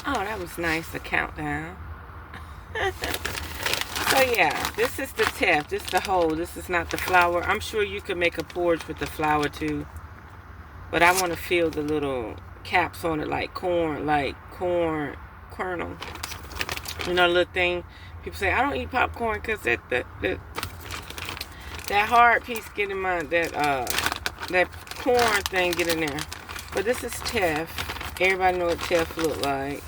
Oh, that was nice, the countdown. So yeah, this is the tip. This is the hole. This is not the flour. I'm sure you could make a porridge with the flour too. But I want to feel the little caps on it like corn kernel. You know, little thing. People say, I don't eat popcorn because that hard piece get in my, that corn thing get in there. But this is teff. Everybody know what teff look like.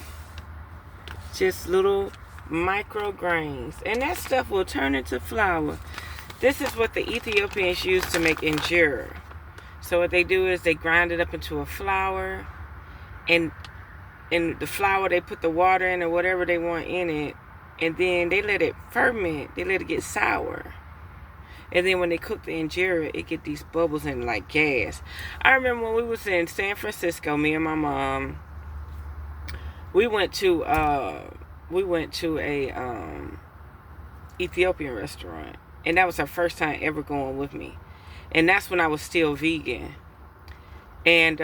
Just little micro grains. And that stuff will turn into flour. This is what the Ethiopians use to make injera. So what they do is they grind it up into a flour. And in the flour, they put the water in or whatever they want in it. And then they let it ferment. They let it get sour. And then when they cook the injera, it get these bubbles in like gas. I remember when we was in San Francisco, me and my mom, we went to a Ethiopian restaurant. And that was her first time ever going with me. And that's when I was still vegan. And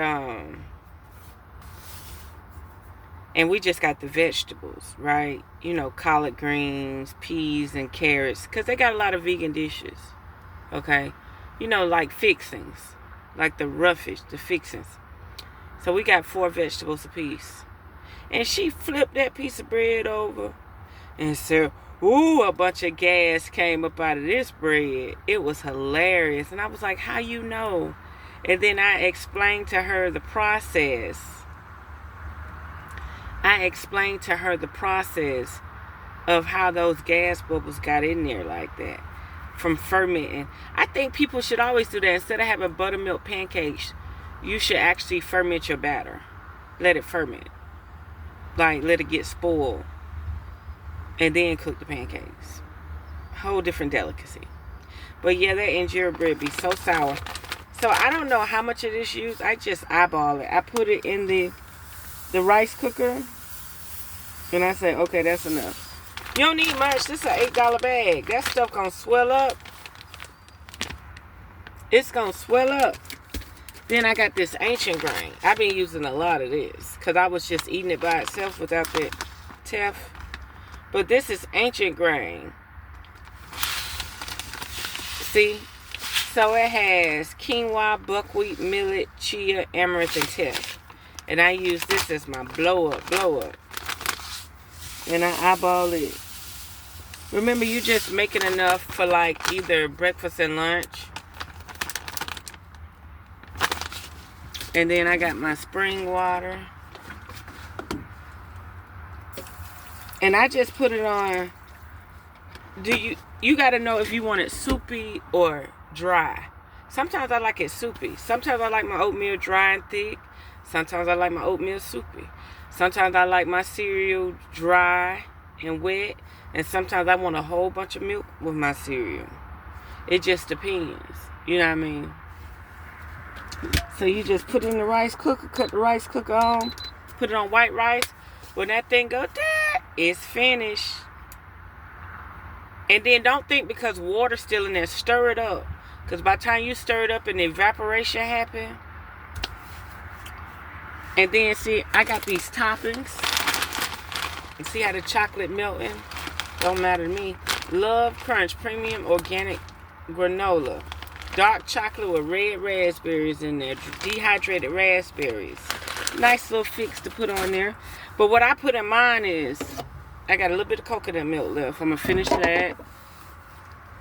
we just got the vegetables, right? You know, collard greens, peas, and carrots. Because they got a lot of vegan dishes. Okay? You know, like fixings. Like the roughage, the fixings. So we got 4 vegetables apiece. And she flipped that piece of bread over. And said, ooh, a bunch of gas came up out of this bread. It was hilarious. And I was like, how you know? And then I explained to her the process. Of how those gas bubbles got in there like that from fermenting. I think people should always do that. Instead of having buttermilk pancakes, you should actually ferment your batter. Let it ferment. Like, let it get spoiled. And then cook the pancakes. Whole different delicacy. But yeah, that injera bread be so sour. So I don't know how much of this used. I just eyeball it. I put it in the rice cooker. And I say, okay, that's enough. You don't need much. This is an $8 bag. That stuff gonna swell up. It's gonna swell up. Then I got this ancient grain. I've been using a lot of this. Because I was just eating it by itself without the teff. But this is ancient grain. See? So it has quinoa, buckwheat, millet, chia, amaranth, and teff. And I use this as my blow up. And I eyeball it. Remember, you just making enough for like either breakfast and lunch. And then I got my spring water. And I just put it on. You got to know if you want it soupy or dry. Sometimes I like it soupy. Sometimes I like my oatmeal dry and thick. Sometimes I like my oatmeal soupy. Sometimes I like my cereal dry and wet. And sometimes I want a whole bunch of milk with my cereal. It just depends. You know what I mean? So you just put it in the rice cooker, cut the rice cooker on, put it on white rice. When that thing goes, it's finished. And then don't think because water's still in there, stir it up. Because by the time you stir it up and the evaporation happen. And then see, I got these toppings. And see how the chocolate melting? Don't matter to me. Love Crunch Premium Organic Granola. Dark chocolate with red raspberries in there. Dehydrated raspberries. Nice little fix to put on there. But what I put in mine is, I got a little bit of coconut milk left. I'm going to finish that.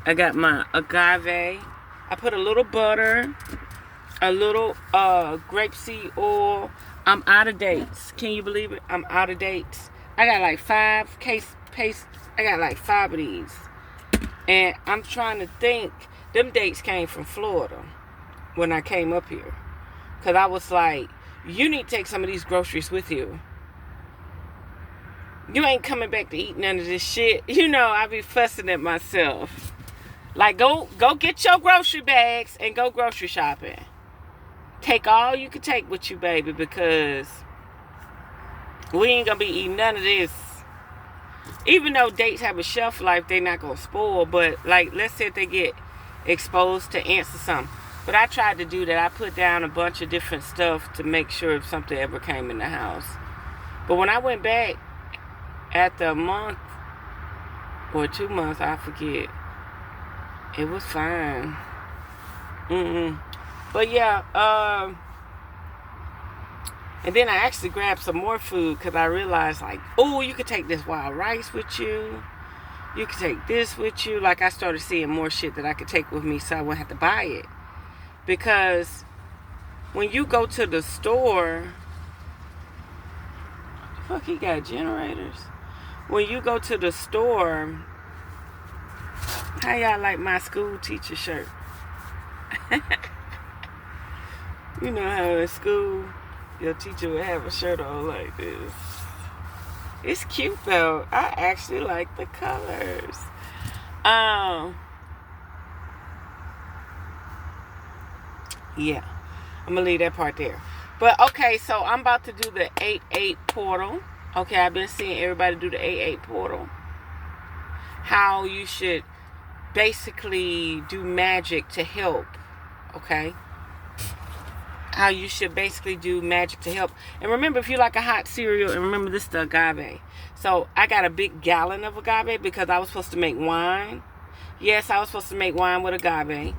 I got my agave. I put a little butter. A little grapeseed oil. I'm out of dates. Can you believe it? I'm out of dates. I got like 5 I got like 5 of these. And I'm trying to think. Them dates came from Florida when I came up here. Because I was like, you need to take some of these groceries with you. You ain't coming back to eat none of this shit. You know, I be fussing at myself. Like, go get your grocery bags and go grocery shopping. Take all you can take with you, baby, because we ain't going to be eating none of this. Even though dates have a shelf life, they're not going to spoil. But, like, let's say if they get exposed to ants or something. But I tried to do that. I put down a bunch of different stuff to make sure if something ever came in the house. But when I went back after a month or 2 months, I forget, it was fine. But yeah, and then I actually grabbed some more food because I realized, like, oh, you could take this wild rice with you. You could take this with you. Like, I started seeing more shit that I could take with me so I wouldn't have to buy it. Because when you go to the store, fuck, he got generators. When you go to the store, how y'all like my school teacher shirt? You know how in school, your teacher would have a shirt on like this. It's cute though. I actually like the colors. Yeah, I'm gonna leave that part there. But okay, so I'm about to do the 8-8 portal. Okay, I've been seeing everybody do the 8-8 portal. How you should basically do magic to help. Okay, how you should basically do magic to help. And remember, if you like a hot cereal, and remember this is the agave. So I got a big gallon of agave because I was supposed to make wine. Yes, I was supposed to make wine with agave.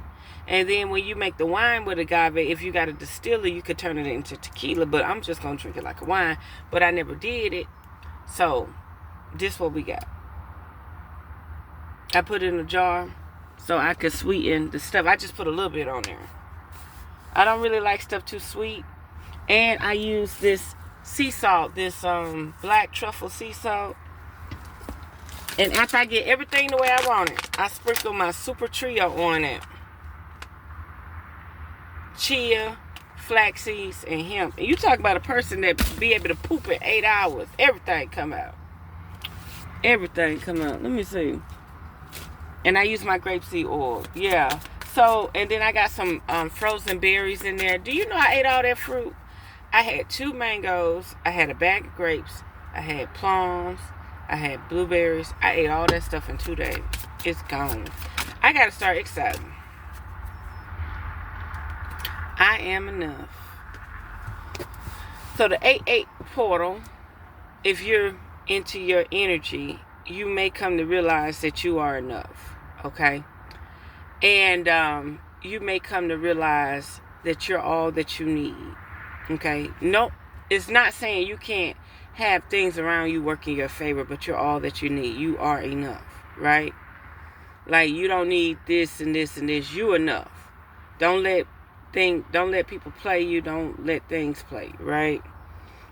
And then when you make the wine with agave, if you got a distiller, you could turn it into tequila. But I'm just going to drink it like a wine. But I never did it. So this what we got. I put it in a jar so I could sweeten the stuff. I just put a little bit on there. I don't really like stuff too sweet. And I use this sea salt, this black truffle sea salt. And after I get everything the way I want it, I sprinkle my super trio on it. Chia, flax seeds, and hemp. And you talk about a person that be able to poop in 8 hours. Everything come out. Everything come out. Let me see. And I use my grapeseed oil. Yeah. So, and then I got some frozen berries in there. Do you know I ate all that fruit? I had 2 mangoes. I had a bag of grapes. I had plums. I had blueberries. I ate all that stuff in 2 days. It's gone. I got to start exciting. I am enough. So the 8-8 portal, if you're into your energy, you may come to realize that you are enough. Okay? And you may come to realize that you're all that you need. Okay? No, it's not saying you can't have things around you work in your favor, but you're all that you need. You are enough. Right? Like, you don't need this and this and this. You enough. Don't let people play you. Don't let things play you, right?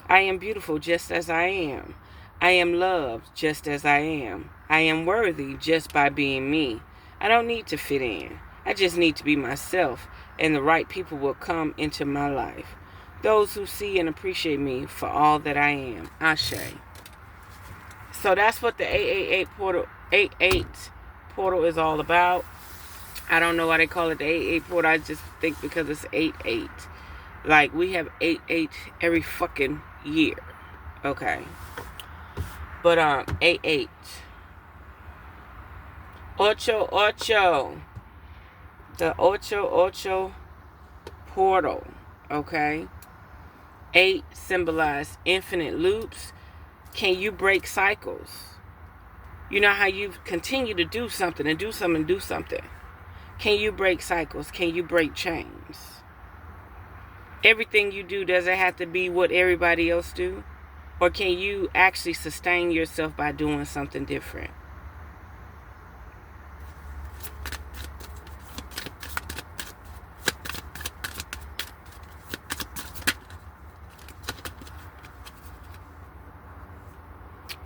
I am beautiful just as I am. I am loved just as I am. I am worthy just by being me. I don't need to fit in. I just need to be myself, and the right people will come into my life. Those who see and appreciate me for all that I am. Ashe. So that's what the 8-8 portal is all about. I don't know why they call it the 8-8 portal. I just think because it's 8-8. Like, we have 8-8 every fucking year. Okay. But 8-8. Ocho. The Ocho portal. Okay. 8 symbolize infinite loops. Can you break cycles? You know how you continue to do something and do something and do something. Can you break cycles? Can you break chains? Everything you do, does it have to be what everybody else do? Or can you actually sustain yourself by doing something different?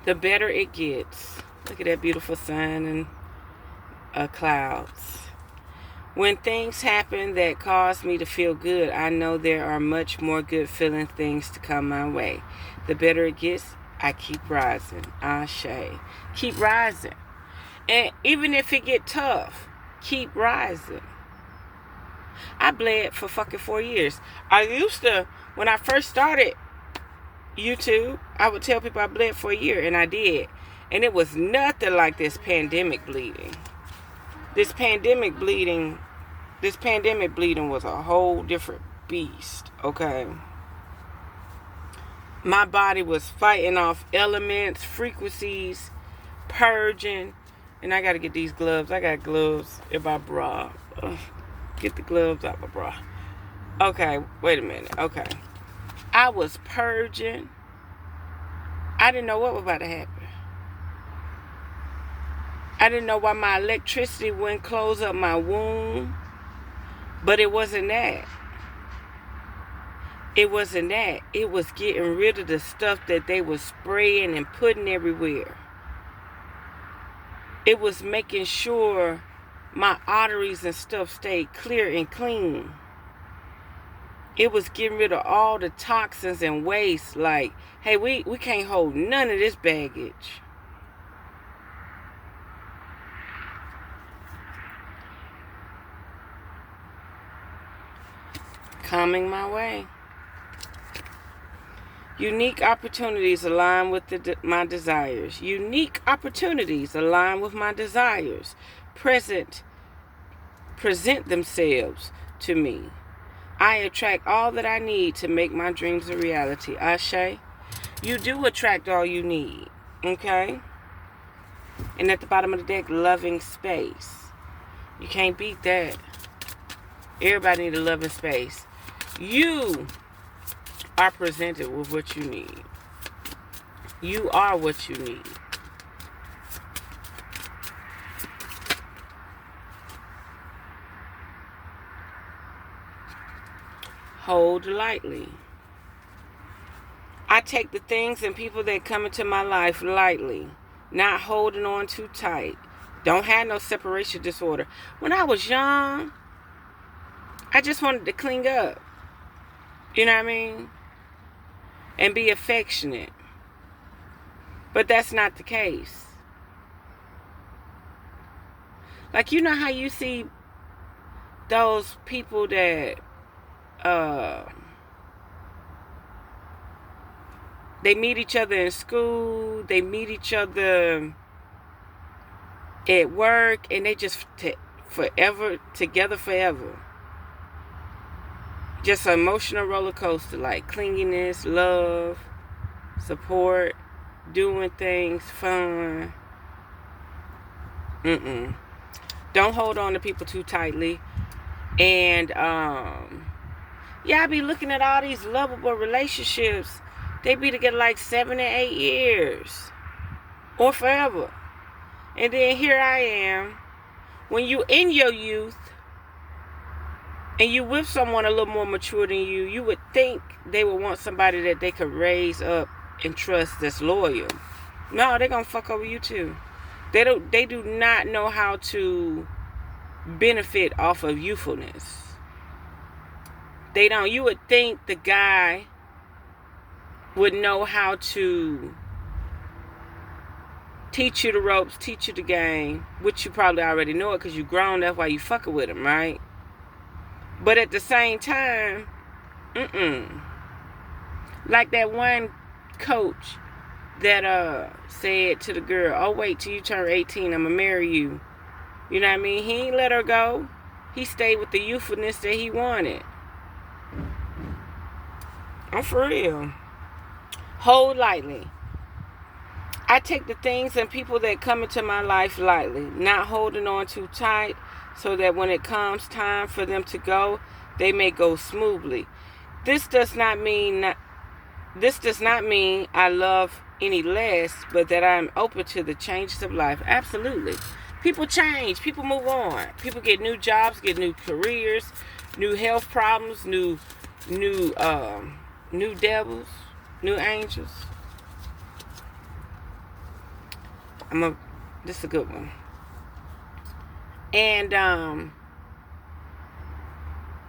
The better it gets. Look at that beautiful sun and clouds. When things happen that cause me to feel good, I know there are much more good feeling things to come my way. The better it gets, I keep rising. Ashe. Keep rising. And even if it get tough, keep rising. I bled for fucking 4 years. I used to, when I first started YouTube, I would tell people I bled for a year, and I did. And it was nothing like this pandemic bleeding. This pandemic bleeding was a whole different beast, okay? my body was fighting off elements, frequencies, purging. And I got to get these gloves. I got gloves in my bra. Ugh. Get the gloves out my bra. Okay, wait a minute. Okay. I was purging. I didn't know what was about to happen. I didn't know why my electricity wouldn't close up my wound. But it wasn't that. It wasn't that. It was getting rid of the stuff that they were spraying and putting everywhere. It was making sure my arteries and stuff stayed clear and clean. It was getting rid of all the toxins and waste. Like, hey, we can't hold none of this baggage. Coming my way. Unique opportunities align with my desires. Unique opportunities align with my desires. Present themselves to me. I attract all that I need to make my dreams a reality. Ashe. You do attract all you need. Okay? And at the bottom of the deck, loving space. You can't beat that. Everybody need a loving space. You are presented with what you need. You are what you need. Hold lightly. I take the things and people that come into my life lightly, not holding on too tight. Don't have no separation disorder. When I was young, I just wanted to clean up. You know what I mean? And be affectionate. But that's not the case. Like, you know how you see those people that they meet each other in school, they meet each other at work, and they just forever together forever. Just an emotional roller coaster, like clinginess, love, support, doing things, fun. Don't hold on to people too tightly. And yeah, I be looking at all these lovable relationships. They be together like 7 to 8 years. Or forever. And then here I am. When you in your youth, and you with someone a little more mature than you, you would think they would want somebody that they could raise up and trust that's loyal. No, they're going to fuck over you too. They do not know how to benefit off of youthfulness. They don't. You would think the guy would know how to teach you the ropes, teach you the game, which you probably already know it because you grown. That's why you fucking with him, right? But at the same time, like that one coach that said to the girl, "Oh, wait till you turn 18, I'm gonna marry you." You know what I mean? He ain't let her go. He stayed with the youthfulness that he wanted. I'm for real. Hold lightly. I take the things and people that come into my life lightly, not holding on too tight, so that when it comes time for them to go, they may go smoothly. This does not mean I love any less, but that I'm open to the changes of life. Absolutely. People change. People move on. People get new jobs, get new careers, new health problems, new devils, new angels. This is a good one. And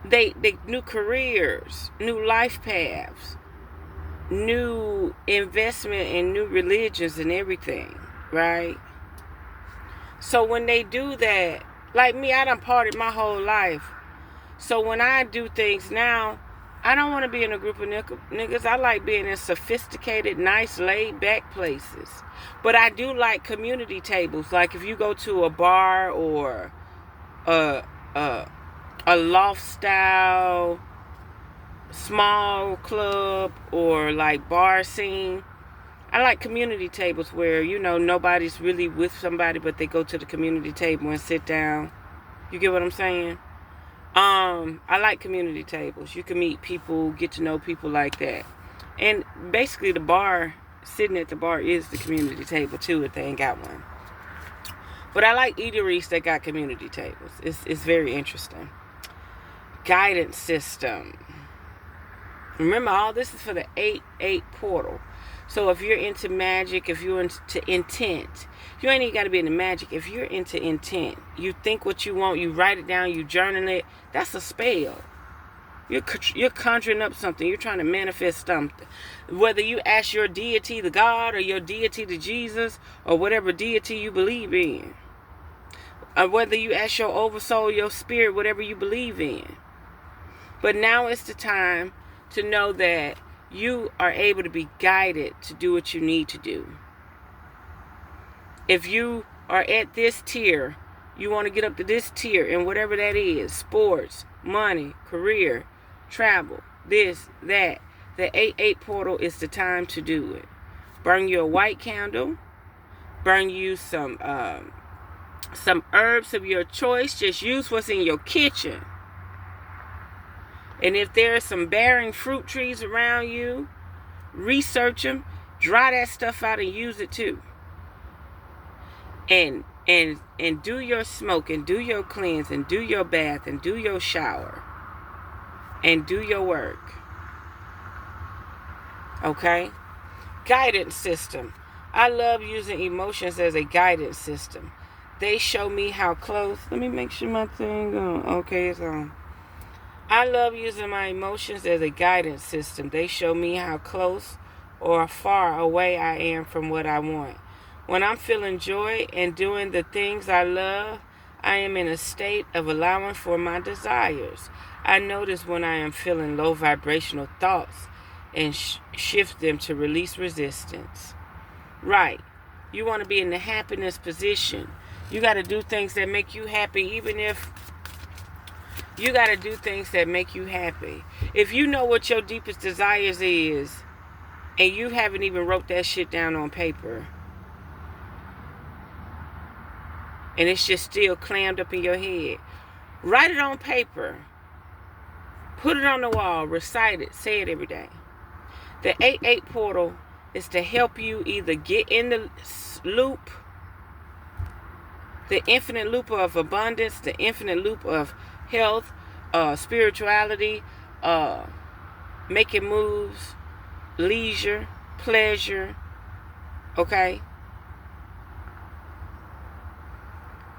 they new careers, new life paths, new investment in new religions and everything, right? So when they do that, like me, I done partied my whole life. So when I do things now, I don't want to be in a group of niggas. I like being in sophisticated, nice, laid-back places. But I do like community tables. Like if you go to a bar or a loft style small club or like bar scene. I like community tables where, you know, nobody's really with somebody, but they go to the community table and sit down. You get what I'm saying? I like community tables. You can meet people, get to know people like that. And basically the bar, sitting at the bar is the community table too, if they ain't got one. But I like eateries that got community tables. It's very interesting. Guidance system. Remember, all this is for the 8-8 portal. So if you're into magic, if you're into intent, you ain't even got to be into magic. If you're into intent, you think what you want, you write it down, you journal it, that's a spell. You're conjuring up something. You're trying to manifest something. Whether you ask your deity to God or your deity to Jesus or whatever deity you believe in. Or whether you ask your oversoul, your spirit, whatever you believe in. But now it's the time to know that you are able to be guided to do what you need to do. If you are at this tier, you want to get up to this tier, and whatever that is, sports, money, career, travel, this, that, the 8-8 portal is the time to do it. Burn you a white candle, burn you some herbs of your choice. Just use what's in your kitchen. And if there are some bearing fruit trees around you, research them, dry that stuff out and use it too. And do your smoke and do your cleanse and do your bath and do your shower and do your work. Okay? Guidance system. I love using emotions as a guidance system. They show me how close. Let me make sure my thing on. Okay, it's on. I love using my emotions as a guidance system. They show me how close or far away I am from what I want. When I'm feeling joy and doing the things I love, I am in a state of allowing for my desires. I notice when I am feeling low vibrational thoughts and shift them to release resistance. Right. You want to be in the happiness position. You got to do things that make you happy, even if you got to do things that make you happy. If you know what your deepest desires is, and you haven't even wrote that shit down on paper, and it's just still clammed up in your head, write it on paper. Put it on the wall. Recite it. Say it every day. The 8-8 portal is to help you either get in the loop, the infinite loop of abundance, the infinite loop of health, spirituality, making moves, leisure, pleasure, okay?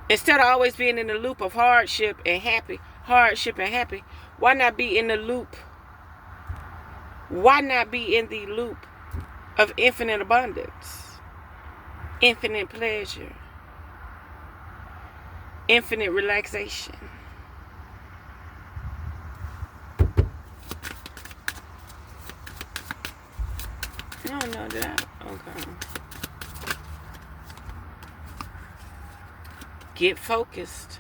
Instead of always being in the loop of hardship and happy, why not be in the loop? Why not be in the loop of infinite abundance, infinite pleasure, infinite relaxation? No, that. Okay. Get focused.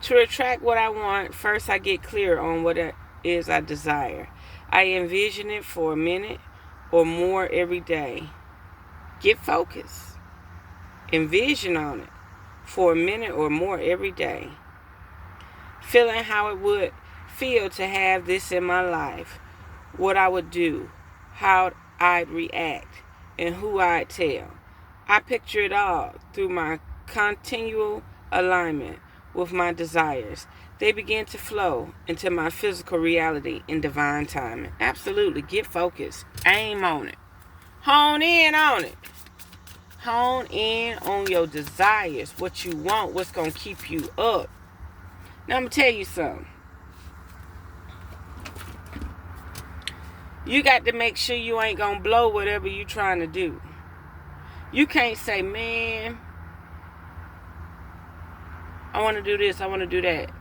To attract what I want, first I get clear on what it is I desire. I envision it for a minute or more every day. Get focused. Envision on it for a minute or more every day. Feeling how it would feel to have this in my life. What I would do. How I'd react, and who I'd tell. I picture it all through my continual alignment with my desires. They begin to flow into my physical reality in divine timing. Absolutely. Get focused. Aim on it. Hone in on it. Hone in on your desires, what you want, what's going to keep you up. Now, I'm going to tell you something. You got to make sure you ain't going to blow whatever you trying to do. You can't say, man, I want to do this, I want to do that.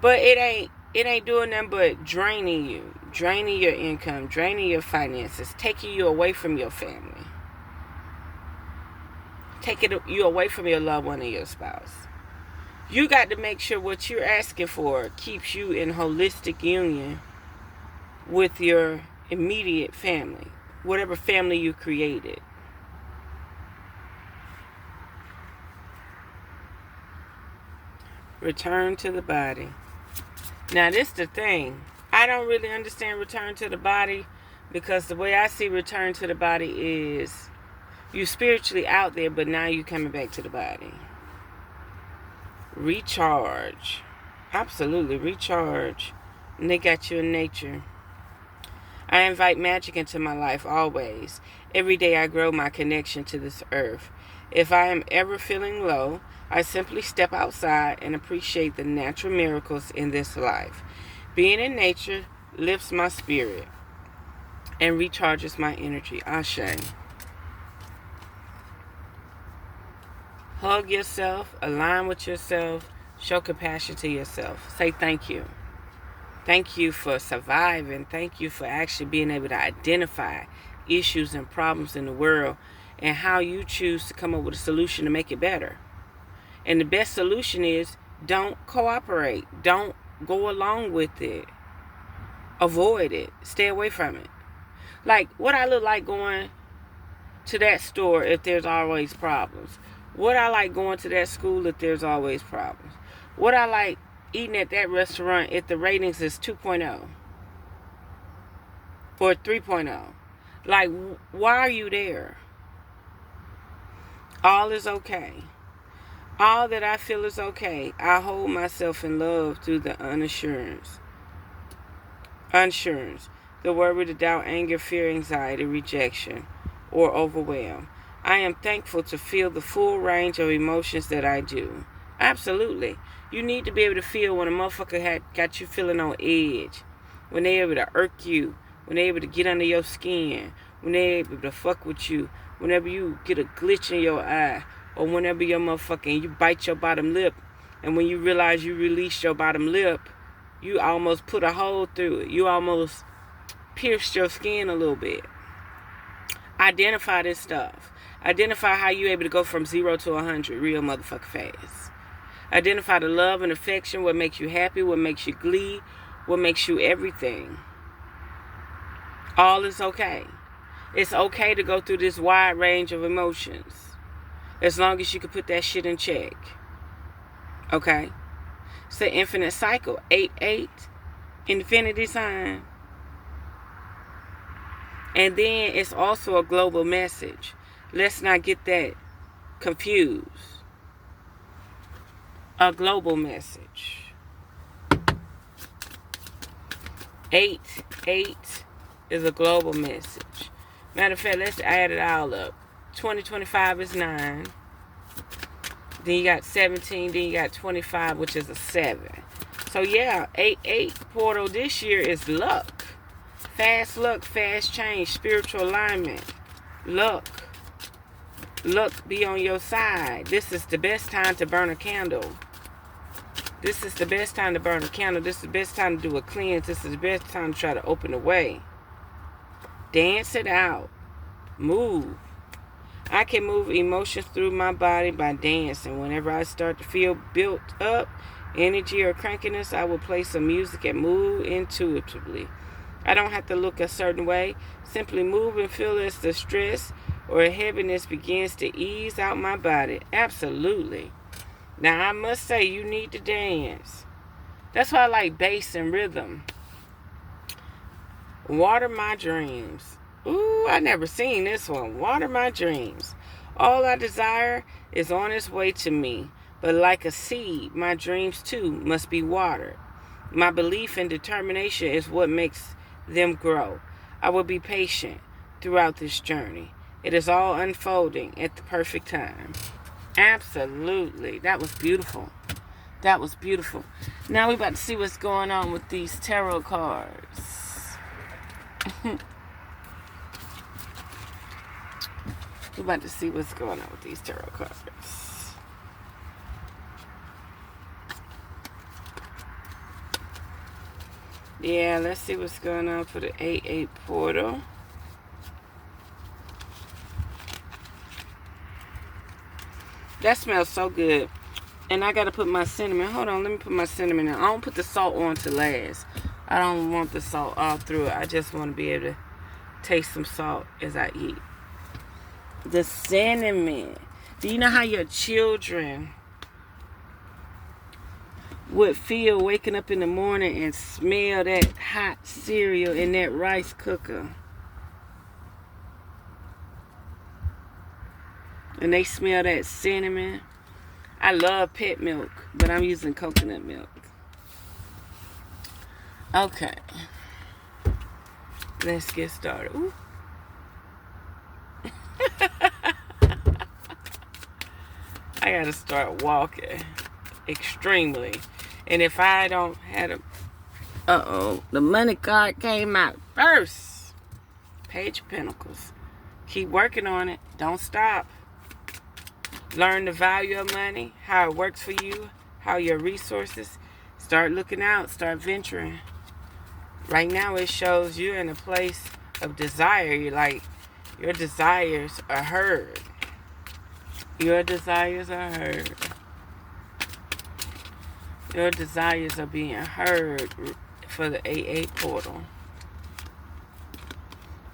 But it ain't doing nothing but draining you. Draining your income, draining your finances, taking you away from your family. Taking you away from your loved one and your spouse. You got to make sure what you're asking for keeps you in holistic union with your immediate family, whatever family you created. Return to the body. Now, this is the thing. I don't really understand return to the body, because the way I see return to the body is you spiritually out there, but now you coming back to the body. Recharge. Absolutely, recharge. And they got you in nature. I invite magic into my life always. Every day I grow my connection to this earth. If I am ever feeling low, I simply step outside and appreciate the natural miracles in this life. Being in nature lifts my spirit and recharges my energy. Ashe. Hug yourself, align with yourself, show compassion to yourself. Say thank you. Thank you for surviving. Thank you for actually being able to identify issues and problems in the world and how you choose to come up with a solution to make it better. And the best solution is don't cooperate. Don't go along with it. Avoid it. Stay away from it. Like, what I look like going to that store if there's always problems? What I like going to that school if there's always problems? What I like eating at that restaurant if the ratings is 2.0 or 3.0? Like, why are you there? All is okay. All that I feel is okay. I hold myself in love through the unassurance. The worry, the doubt, anger, fear, anxiety, rejection, or overwhelm. I am thankful to feel the full range of emotions that I do. Absolutely. You need to be able to feel when a motherfucker got you feeling on edge. When they're able to irk you. When they're able to get under your skin. When they're able to fuck with you. Whenever you get a glitch in your eye. Or whenever you're motherfucking, you bite your bottom lip. And when you realize you released your bottom lip, you almost put a hole through it. You almost pierced your skin a little bit. Identify this stuff. Identify how you're able to go from 0 to 100 real motherfucking fast. Identify the love and affection, what makes you happy, what makes you glee, what makes you everything. All is okay. It's okay to go through this wide range of emotions. As long as you can put that shit in check. Okay? It's the infinite cycle. 8-8. Infinity sign. And then it's also a global message. Let's not get that confused. A global message. 8-8 is a global message. Matter of fact, let's add it all up. 2025 is 9. Then you got 17. Then you got 25, which is a 7. So yeah, 8-8 portal this year is luck. Fast luck, fast change, spiritual alignment. Luck. Luck be on your side. This is the best time to burn a candle. This is the best time to burn a candle. This is the best time to do a cleanse. This is the best time to try to open the way. Dance it out. Move. I can move emotions through my body by dancing. Whenever I start to feel built up, energy or crankiness, I will play some music and move intuitively. I don't have to look a certain way. Simply move and feel as the stress or heaviness begins to ease out my body. Absolutely. Now, I must say, you need to dance. That's why I like bass and rhythm. Water my dreams. Ooh, I never seen this one. Water my dreams. All I desire is on its way to me. But like a seed, my dreams too must be watered. My belief and determination is what makes them grow. I will be patient throughout this journey. It is all unfolding at the perfect time. Absolutely. That was beautiful. That was beautiful. Now we're about to see what's going on with these tarot cards. We're about to see what's going on with these tarot cards. Yeah, let's see what's going on for the 8-8 portal. That smells so good. And I got to put my cinnamon. Hold on, let me put my cinnamon in. I don't put the salt on to last. I don't want the salt all through it. I just want to be able to taste some salt as I eat. The cinnamon. Do you know how your children would feel waking up in the morning and smell that hot cereal in that rice cooker? And they smell that cinnamon. I love pet milk, but I'm using coconut milk. Okay. Let's get started. Ooh. I gotta start walking extremely. And if I don't have a... Uh-oh. The money card came out first. Page of Pentacles. Keep working on it. Don't stop. Learn the value of money, how it works for you, how your resources. Start looking out, start venturing. Right now it shows you're in a place of desire. You're like, your desires are heard. Your desires are heard. Your desires are being heard for the AA portal.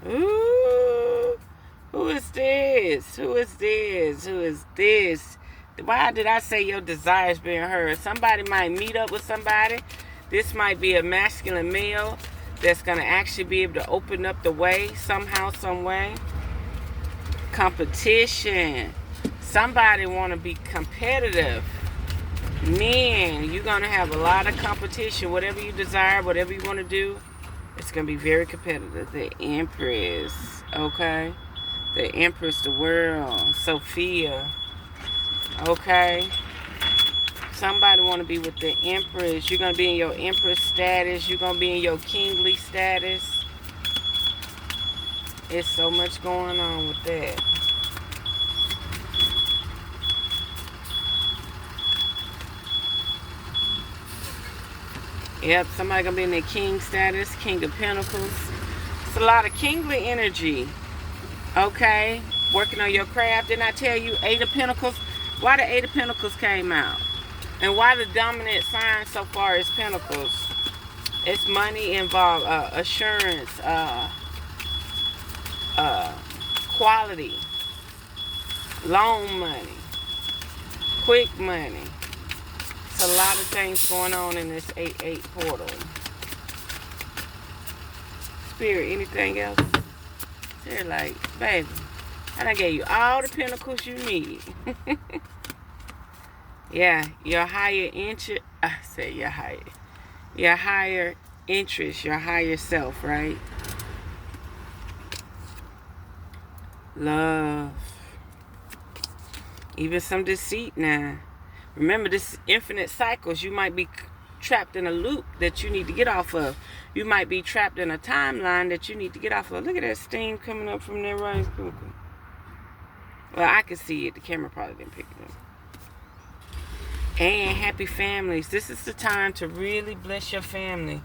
Ooh. Who is this? Who is this? Who is this? Why did I say your desires being heard? Somebody might meet up with somebody. This might be a masculine male that's going to actually be able to open up the way somehow, some way. Competition. Somebody want to be competitive. Men, you're going to have a lot of competition. Whatever you desire, whatever you want to do, it's going to be very competitive. The Empress, okay? The Empress, the world, Sophia, okay? Somebody want to be with the Empress. You're going to be in your Empress status. You're going to be in your kingly status. It's so much going on with that. Yep, somebody going to be in their king status, King of Pentacles. It's a lot of kingly energy. Okay, working on your craft. Didn't I tell you 8 of Pentacles? Why the 8 of Pentacles came out? And why the dominant sign so far is Pentacles? It's money involved, assurance, quality, loan money, quick money. It's a lot of things going on in this 8-8 portal. Spirit, anything else? They're like, baby, I done gave you all the pentacles you need. Yeah, your higher interest. I say your higher interest, your higher self, right? Love. Even some deceit now. Remember, this is infinite cycles. You might be trapped in a loop that you need to get off of. You might be trapped in a timeline that you need to get off of. Look at that steam coming up from that rice cooker. Well, I can see it. The camera probably didn't pick it up. And happy families. This is the time to really bless your family.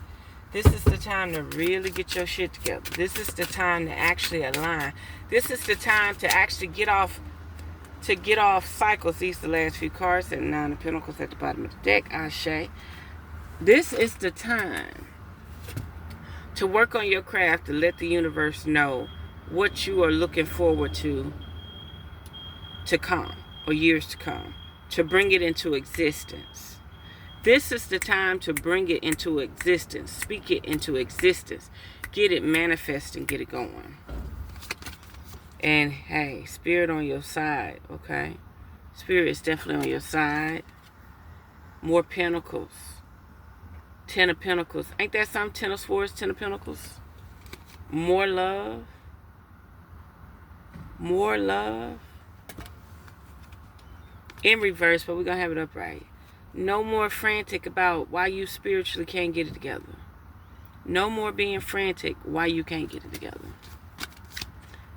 This is the time to really get your shit together. This is the time to actually align. This is the time to actually get off cycles. These are the last few cards. And 9 of Pentacles at the bottom of the deck. Ayshieka. This is the time to work on your craft, to let the universe know what you are looking forward to come, or years to come, to bring it into existence. This is the time to bring it into existence, speak it into existence, get it manifest and get it going. And hey, Spirit on your side, okay? Spirit is definitely on your side. More Pentacles. 10 of Pentacles. Ain't that something? 10 of Swords, 10 of Pentacles. More love. More love. In reverse, but we're going to have it upright. No more frantic about why you spiritually can't get it together. No more being frantic why you can't get it together.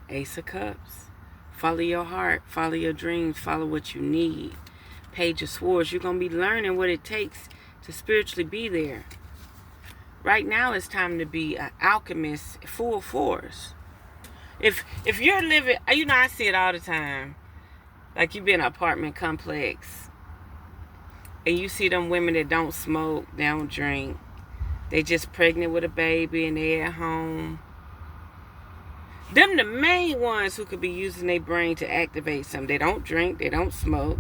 Ace of Cups. Follow your heart. Follow your dreams. Follow what you need. Page of Swords. You're going to be learning what it takes to spiritually be there. Right now it's time to be an alchemist, full force. If you're living, you know, I see it all the time. Like you be in an apartment complex And you see them women that don't smoke, they don't drink. They just pregnant with a baby and they at home. Them the main ones who could be using their brain to activate something. They don't drink, they don't smoke,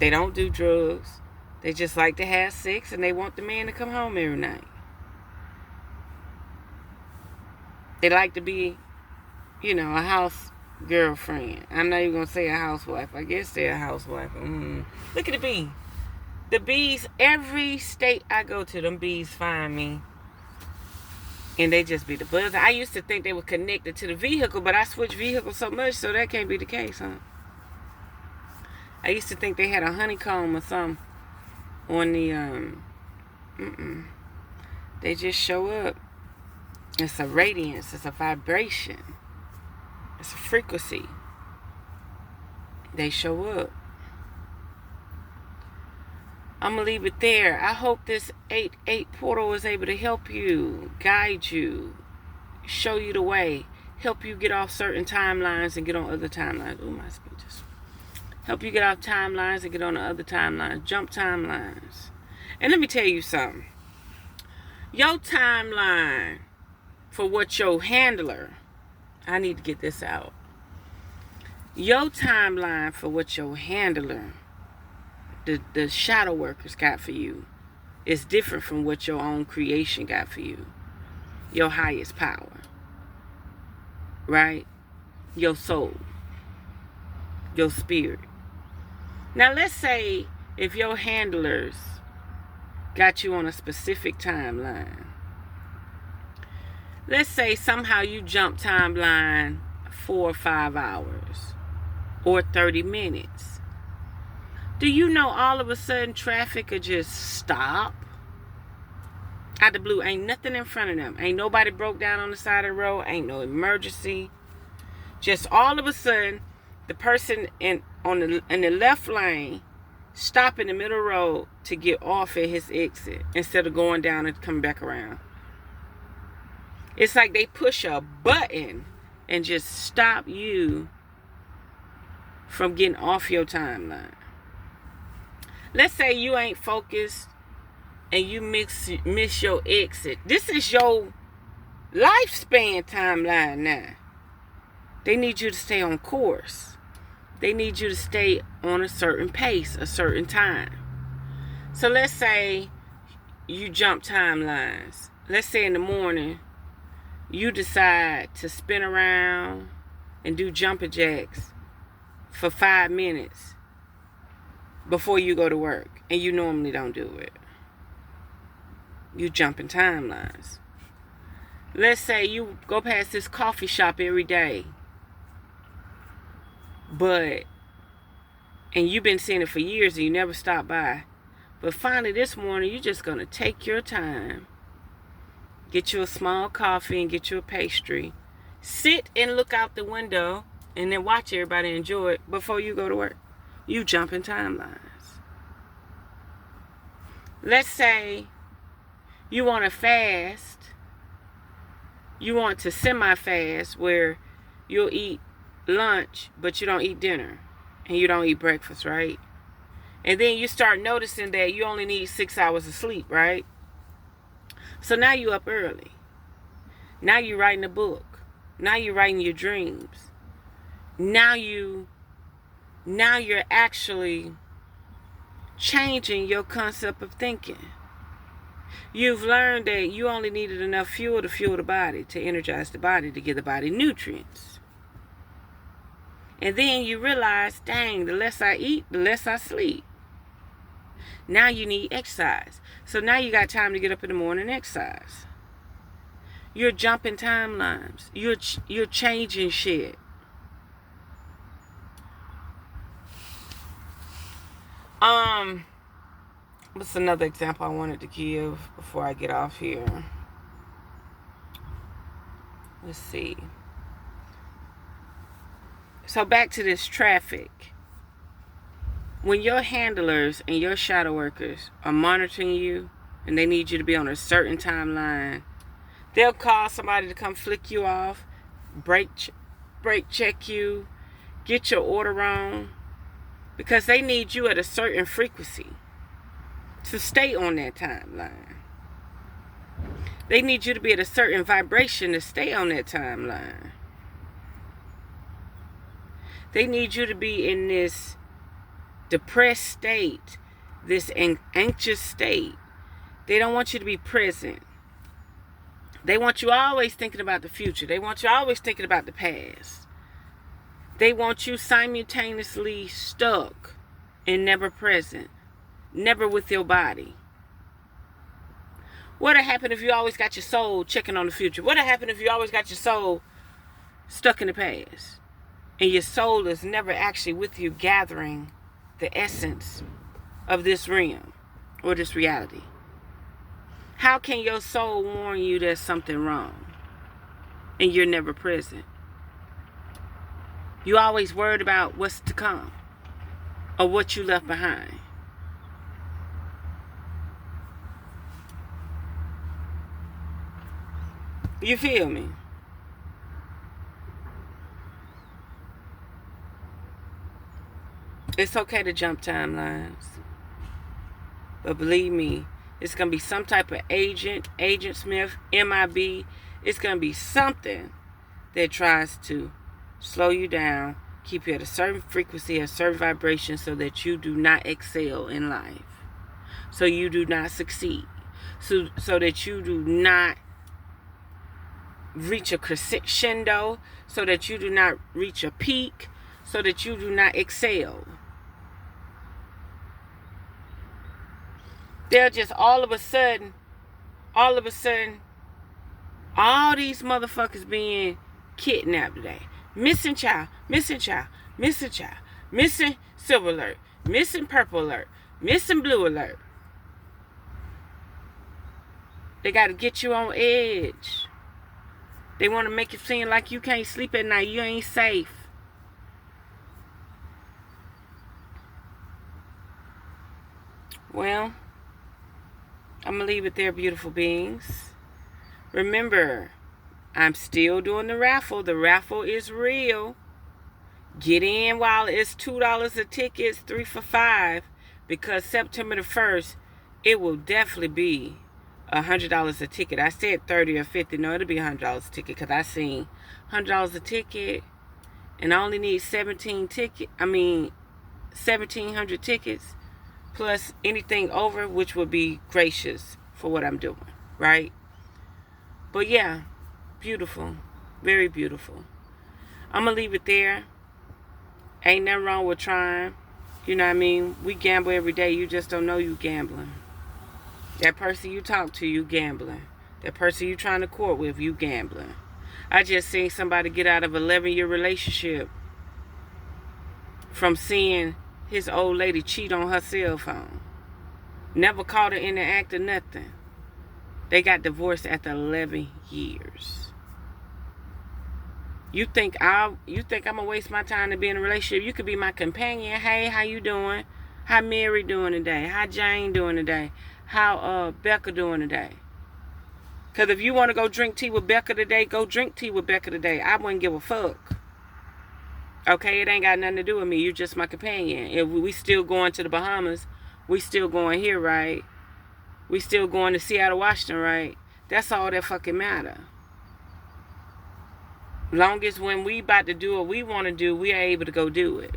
they don't do drugs. They just like to have sex and they want the man to come home every night. They like to be, you know, a house girlfriend. I'm not even going to say a housewife. I guess they're a housewife. Look at the bee. The bees, every state I go to, them bees find me. And they just be the buzz. I used to think they were connected to the vehicle, but I switched vehicles so much, so that can't be the case, huh? I used to think they had a honeycomb or something on the, They just show up. It's a radiance. It's a vibration. It's a frequency. They show up. I'm going to leave it there. I hope this 8-8 portal was able to help you, guide you, show you the way, help you get off certain timelines and get on other timelines. Ooh, my speeches. Help you get off timelines and get on the other timelines. Jump timelines. And let me tell you something. Your timeline for what your handler, I need to get this out. Your timeline for what your handler, the shadow workers got for you, is different from what your own creation got for you. Your highest power. Right? Your soul. Your spirit. Now let's say if your handlers got you on a specific timeline. Let's say somehow you jump timeline 4 or 5 hours or 30 minutes. Do you know all of a sudden traffic could just stop? Out the blue, ain't nothing in front of them. Ain't nobody broke down on the side of the road. Ain't no emergency. Just all of a sudden, the person in the left lane stop in the middle of the road to get off at his exit instead of going down and coming back around. It's like they push a button and just stop you from getting off your timeline. Let's say you ain't focused and you miss your exit. This is your lifespan timeline now. They need you to stay on course. They need you to stay on a certain pace, a certain time. So let's say you jump timelines. Let's say in the morning, you decide to spin around and do jumping jacks for 5 minutes before you go to work, and you normally don't do it. You jump in timelines. Let's say you go past this coffee shop every day, and you've been seeing it for years and you never stop by, but finally this morning you're just going to take your time, get you a small coffee and get you a pastry, sit and look out the window and then watch everybody enjoy it before you go to work. You jump in timelines. Let's say you want to fast. You want to semi-fast where you'll eat lunch, but you don't eat dinner. And you don't eat breakfast, right? And then you start noticing that you only need 6 hours of sleep, right? So now you up early. Now you're writing a book. Now you're writing your dreams. Now you're actually changing your concept of thinking. You've learned that you only needed enough fuel to fuel the body, to energize the body, to give the body nutrients. And then you realize, dang, the less I eat, the less I sleep. Now you need exercise. So now you got time to get up in the morning and exercise. You're jumping timelines. You're changing shit. What's another example I wanted to give before I get off here? Let's see. So back to this traffic. When your handlers and your shadow workers are monitoring you and they need you to be on a certain timeline, they'll call somebody to come flick you off, brake check you, get your order on, because they need you at a certain frequency. to stay on that timeline. They need you to be at a certain vibration to stay on that timeline. They need you to be in this depressed state, this anxious state. They don't want you to be present. They want you always thinking about the future. They want you always thinking about the past. They want you simultaneously stuck and never present. Never with your body. What'd happen if you always got your soul checking on the future? What'd happen if you always got your soul stuck in the past? And your soul is never actually with you gathering the essence of this realm or this reality. How can your soul warn you there's something wrong and you're never present? You always worried about what's to come or what you left behind. You feel me? It's okay to jump timelines. But believe me, it's going to be some type of Agent Smith, MIB. It's going to be something that tries to slow you down, keep you at a certain frequency, a certain vibration, so that you do not excel in life. So you do not succeed. So that you do not reach a crescendo, so that you do not reach a peak, so that you do not excel. They're just all of a sudden, all these motherfuckers being kidnapped today. Missing child, missing silver alert, missing purple alert, missing blue alert. They got to get you on edge. They want to make it seem like you can't sleep at night. You ain't safe. Well, I'm going to leave it there, beautiful beings. Remember, I'm still doing the raffle. The raffle is real. Get in while it's $2 a ticket. It's 3 for $5. Because September the 1st, it will definitely be $100 a ticket. I said 30 or 50. No, it'll be $100 a ticket. Because I seen $100 a ticket. And I only need 1,700 tickets. Plus anything over, which would be gracious for what I'm doing, right? But yeah, beautiful, very beautiful. I'm gonna leave it there. Ain't nothing wrong with trying. You know what I mean? We gamble every day. You just don't know you gambling. That person you talk to, you gambling. That person you trying to court with, you gambling. I just seen somebody get out of an 11-year relationship from seeing his old lady cheat on her cell phone. Never caught her in the act or nothing. They got divorced after 11 years. You think I'm gonna waste my time to be in a relationship? You could be my companion. Hey, how you doing? How Mary doing today? How Jane doing today? How Becca doing today? Because if you want to go drink tea with Becca today, go drink tea with Becca today. I wouldn't give a fuck. Okay, it ain't got nothing to do with me. You're just my companion. If we still going to the Bahamas, we still going here, right? We still going to Seattle, Washington, right? That's all that fucking matter. Long as when we about to do what we want to do, we are able to go do it.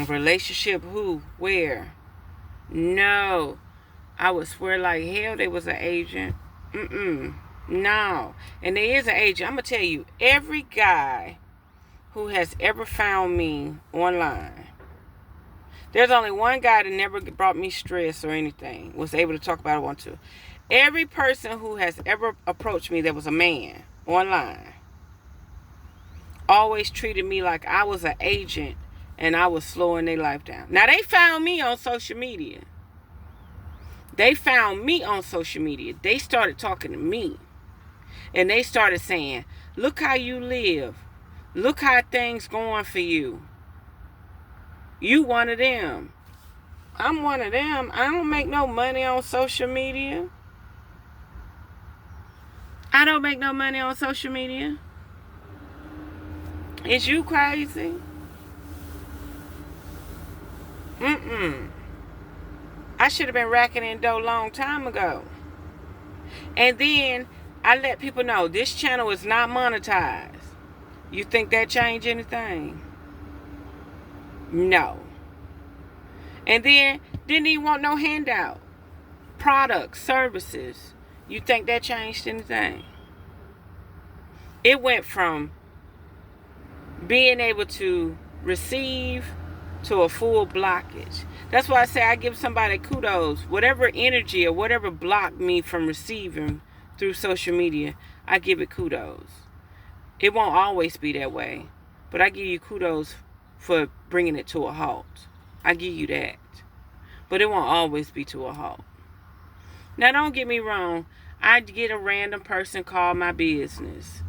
Relationship who? Where? No. I would swear like hell they was an agent. No. And there is an agent. I'm going to tell you, every guy who has ever found me online, there's only one guy that never brought me stress or anything, was able to talk about it, want to. Every person who has ever approached me that was a man online always treated me like I was an agent and I was slowing their life down. Now, they found me on social media. They found me on social media. They started talking to me. And they started saying, look how you live. Look how things going for you. You one of them. I'm one of them. I don't make no money on social media. I don't make no money on social media. Is you crazy? I should have been racking in dough long time ago. And then I let people know this channel is not monetized. You think that changed anything? No. And then didn't even want no handout. Products, services. You think that changed anything? It went from being able to receive to a full blockage. That's why I say I give somebody kudos. Whatever energy or whatever blocked me from receiving through social media, I give it kudos. It won't always be that way, but I give you kudos for bringing it to a halt. I give you that. But it won't always be to a halt. Now, don't get me wrong. I get a random person call my business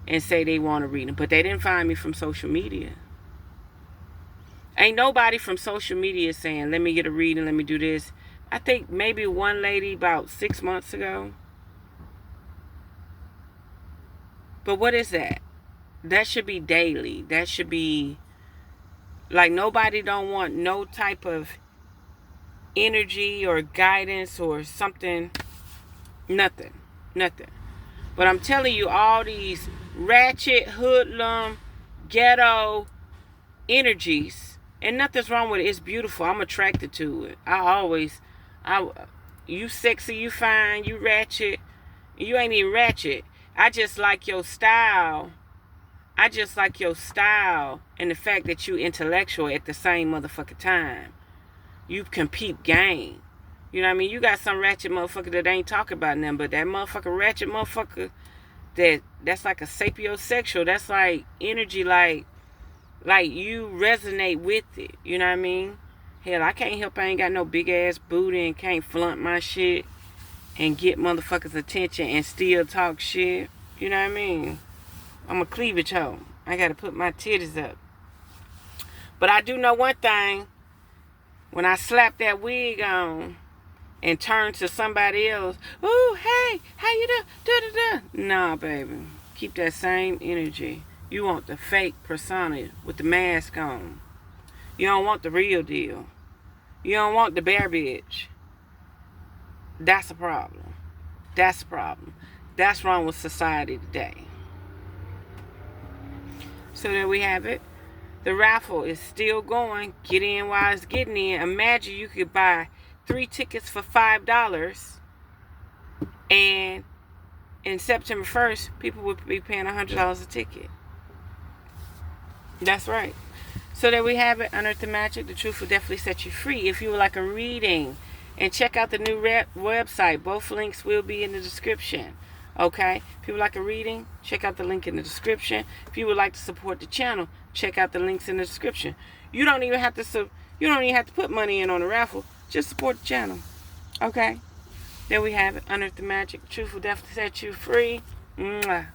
and say they want to read them, but they didn't find me from social media. Ain't nobody from social media saying, let me get a reading, let me do this. I think maybe one lady about 6 months ago. But what is that? That should be daily. That should be, like, nobody don't want no type of energy or guidance or something. Nothing. But I'm telling you, all these ratchet, hoodlum, ghetto energies, and nothing's wrong with it. It's beautiful. I'm attracted to it. You sexy, you fine, you ratchet. You ain't even ratchet. I just like your style. And the fact that you intellectual at the same motherfucking time. You can peep game. You know what I mean? You got some ratchet motherfucker that ain't talking about nothing, but that motherfucker ratchet motherfucker that's like a sapiosexual. That's like energy, like you resonate with it. You know what I mean? Hell, I can't help I ain't got no big ass booty and can't flaunt my shit and get motherfuckers' attention and still talk shit. You know what I mean? I'm a cleavage hoe. I gotta put my titties up. But I do know one thing. When I slap that wig on and turn to somebody else, ooh, hey, how you doing? Da-da-da. Nah, baby. Keep that same energy. You want the fake persona with the mask on. You don't want the real deal. You don't want the bear bitch. That's a problem. That's wrong with society today. So there we have it. The raffle is still going. Get in while it's getting in. Imagine you could buy 3 tickets for $5. And in September 1st, people would be paying $100 a ticket. That's right. So there we have it. Unearth the Magic. The truth will definitely set you free. If you would like a reading, and check out the new website. Both links will be in the description. Okay? If you would like a reading, check out the link in the description. If you would like to support the channel, check out the links in the description. You don't even have to put money in on the raffle. Just support the channel. Okay? There we have it. Unearth the Magic. The truth will definitely set you free. Mwah.